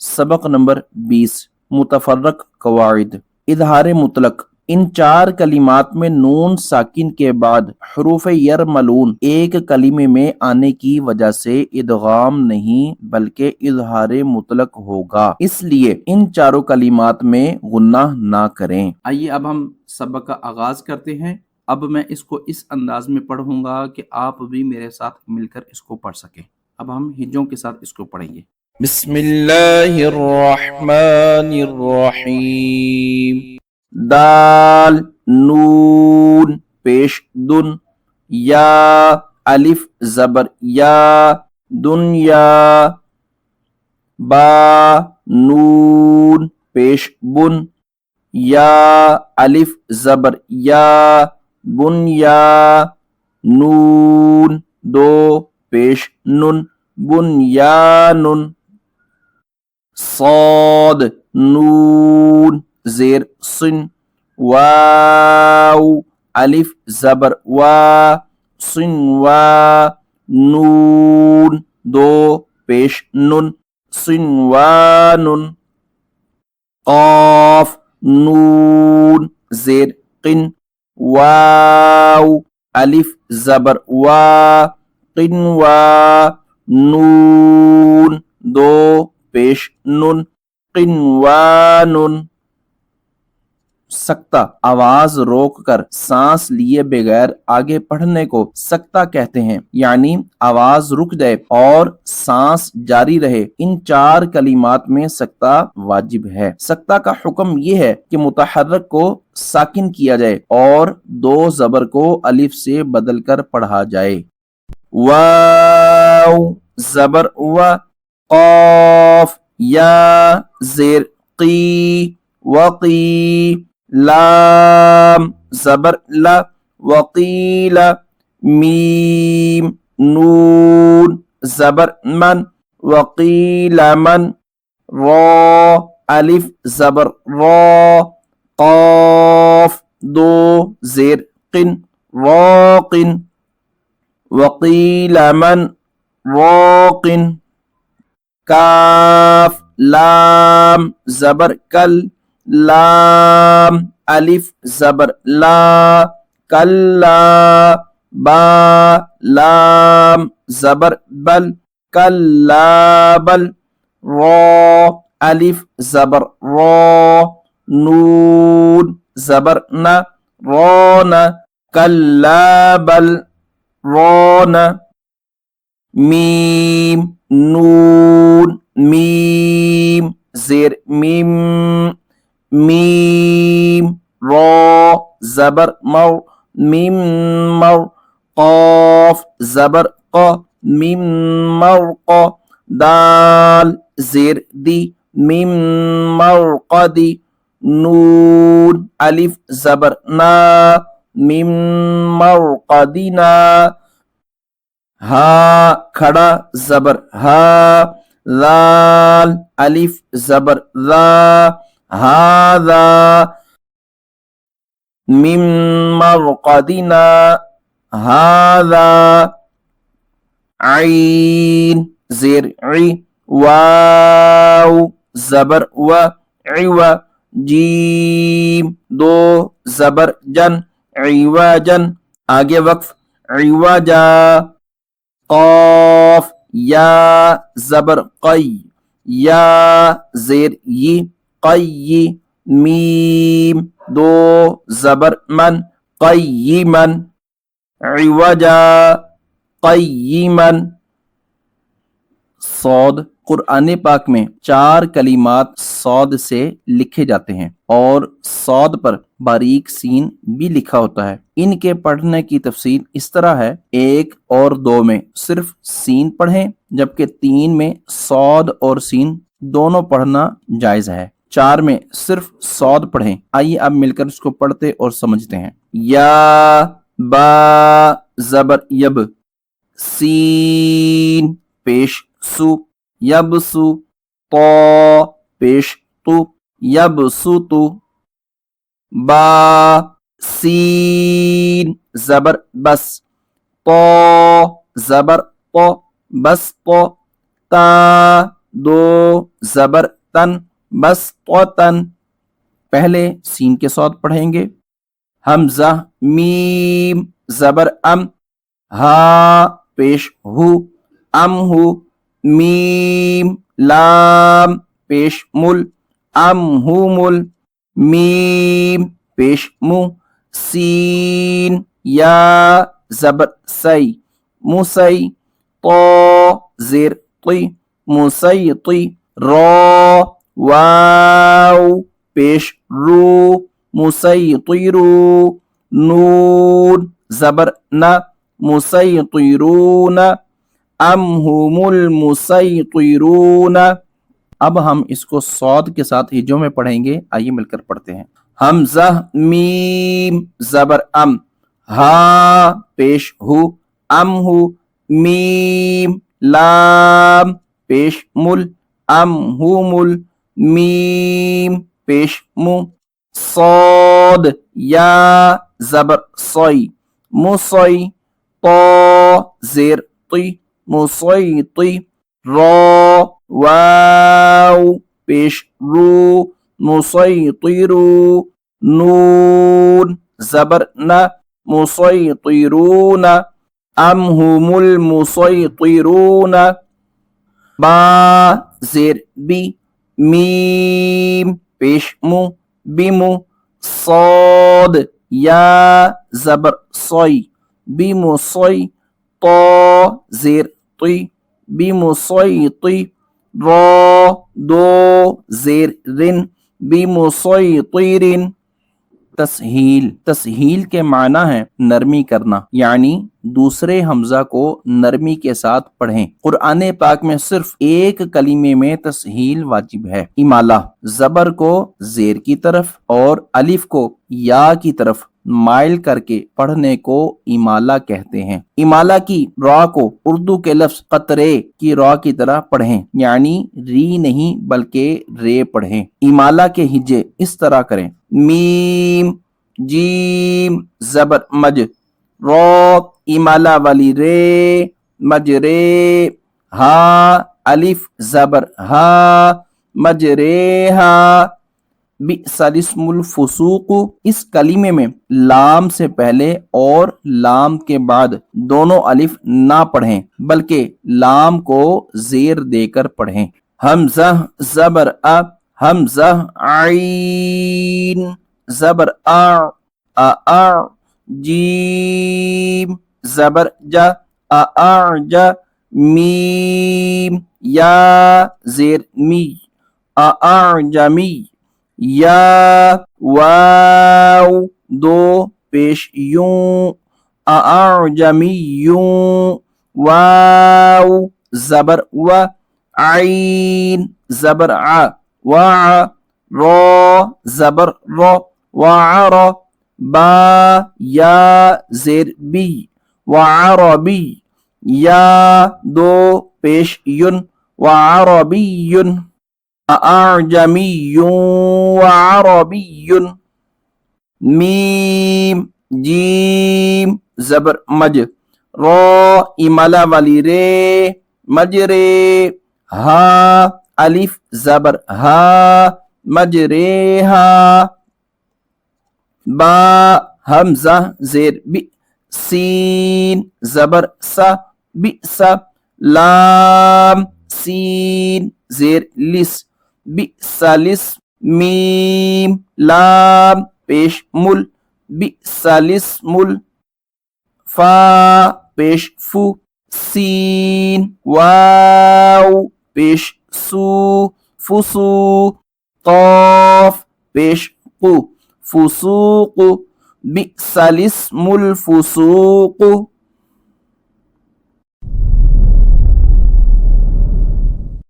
سبق نمبر 20 متفرق قواعد۔ اظہار مطلق، ان چار کلمات میں نون ساکن کے بعد حروف یرملون ایک کلمے میں آنے کی وجہ سے ادغام نہیں بلکہ اظہار مطلق ہوگا، اس لیے ان چاروں کلمات میں غنہ نہ کریں۔ آئیے اب ہم سبق کا آغاز کرتے ہیں۔ اب میں اس کو اس انداز میں پڑھوں گا کہ آپ بھی میرے ساتھ مل کر اس کو پڑھ سکیں۔ اب ہم ہجوں کے ساتھ اس کو پڑھیں گے۔ بسم اللہ الرحمن الرحیم۔ دال نون پیش دن، یا الف زبر یا دنیا، با نون پیش بن، یا الف زبر یا بنیا، نون دو پیش نن بنیانن، صاد نون زیر سن، واو الف زبر وا سنوا، نون دو پیش نن سنوانن، قاف نون زیر قن، واو الف زبر وا قنوا، نون دو پیش نن قنوانن۔ سکتہ، آواز روک کر سانس لیے بغیر آگے پڑھنے کو سکتہ کہتے ہیں، یعنی آواز رک جائے اور سانس جاری رہے۔ ان چار کلمات میں سکتہ واجب ہے۔ سکتہ کا حکم یہ ہے کہ متحرک کو ساکن کیا جائے اور دو زبر کو الف سے بدل کر پڑھا جائے۔ واو زبر و، قاف یا زیر قی وقی، لام زبر لا وقیل، میم نون زبر من وقیل من، را الف زبر را، قاف دو زیر قن راقن، وقیل من راقن، کاف لام زبر کل، لام الف زبر لا کلا، با لام زبر بل کلا بل، را الف زبر را، نون زبر نا ران کلا بل ران، میم نون میم زیر میم میم، را زبر مر میم مر، قاف زبر ق میم مرق، دال زیر دی میم مرقدی، نون الف زبر نا میم مرقدنا، ہا کھڑا زبر ہا، ذال الف زبر ذا ہاذا، میم مرقدنا ہاذا، عین زیر عی، واو زبر و عو، جیم دو زبر جن عوجن، آگے وقف عوجا، قاف یا زبر قی، یا زیر ی قی، میم دو زبر من قیمن، عوجا قیمن۔ صاد، قرآن پاک میں چار کلمات صاد سے لکھے جاتے ہیں اور صاد پر باریک سین بھی لکھا ہوتا ہے۔ ان کے پڑھنے کی تفصیل اس طرح ہے: 1 اور 2 میں صرف سین پڑھیں، جبکہ 3 میں صاد اور سین دونوں پڑھنا جائز ہے۔ 4 میں صرف صاد پڑھیں۔ آئیے اب مل کر اس کو پڑھتے اور سمجھتے ہیں۔ یا با زبر یب، سین پیش سو یبسو، طا پیش تو یبسطو، با سین زبر بس، طا زبر طا بس طا، تا دو زبر تن بس طن. پہلے سین کے ساتھ پڑھیں گے. حمزہ میم زبر ام ہا پیش ہو ام ہو. میم لام پیش مل ام ہو مل. میم پیش مو. سین یا زبر سی موسی. طا زیر طی موسیطی. را واو پیش رو مسیطرو. نون زبر نا مسیطرون ام هم المسیطرون. اب ہم اس کو صاد کے ساتھ ہجوں میں پڑھیں گے. آئیے مل کر پڑھتے ہیں. حمزہ میم زبر ام ہا پیش ہو ام ہو. میم لام پیش مل ام ہو مل. میم پیش مو. صاد یا زبر صی مصی. طا زیر طی مصیطی. را واو پیش رو مسیطرو. نون زبر نا مسیطرون ام هم المسیطرون. با زیر بی میم پیش مو بیمو. صاد یا زبر صی بیمصی. طا زیر طی بیمصیطی. را دو زیر رن بیمصیطرن. تسہیل. تسہیل کے معنی ہے نرمی کرنا، یعنی دوسرے حمزہ کو نرمی کے ساتھ پڑھیں. قرآن پاک میں صرف ایک کلمے میں تسہیل واجب ہے. امالہ زبر کو زیر کی طرف اور الف کو یا کی طرف مائل کر کے پڑھنے کو امالہ کہتے ہیں. امالہ کی را کو اردو کے لفظ قطرے کی را کی طرح پڑھیں، یعنی ری نہیں بلکہ رے پڑھیں. امالہ کے ہجے اس طرح کریں. میم جیم زبر مج را امالہ والی رے مج رے. ہا الف زبر ہا مج رے ہا. بئس الاسم الفسوق. اس کلمے میں لام سے پہلے اور لام کے بعد دونوں الف نہ پڑھیں بلکہ لام کو زیر دے کر پڑھیں. حمزہ زبر ا حمزہ عین زبر آ. جیم زبر جا جا. میم یا زیر می اعجمی. یا واو دو پیش یوں اعجمیوں. واو زبر و عین زبر ع وع. را زبر را وعر. با یا زیر بی وعربی. یا دو پیش ین وعربی. اعجمی وعربی. میم جیم زبر مج را امالہ والی رے مج رے. ہا الف زبر ہا مج رے ہا. با حمزہ زیر بی سین زبر سا بئس. لام سین زیر لس بئس لس. میم لام پیش مل بئس الاسم. فا پیش فو. سین واو پیش سو فسو. قاف پیش قو فسوق. بئس الاسم الفسوق.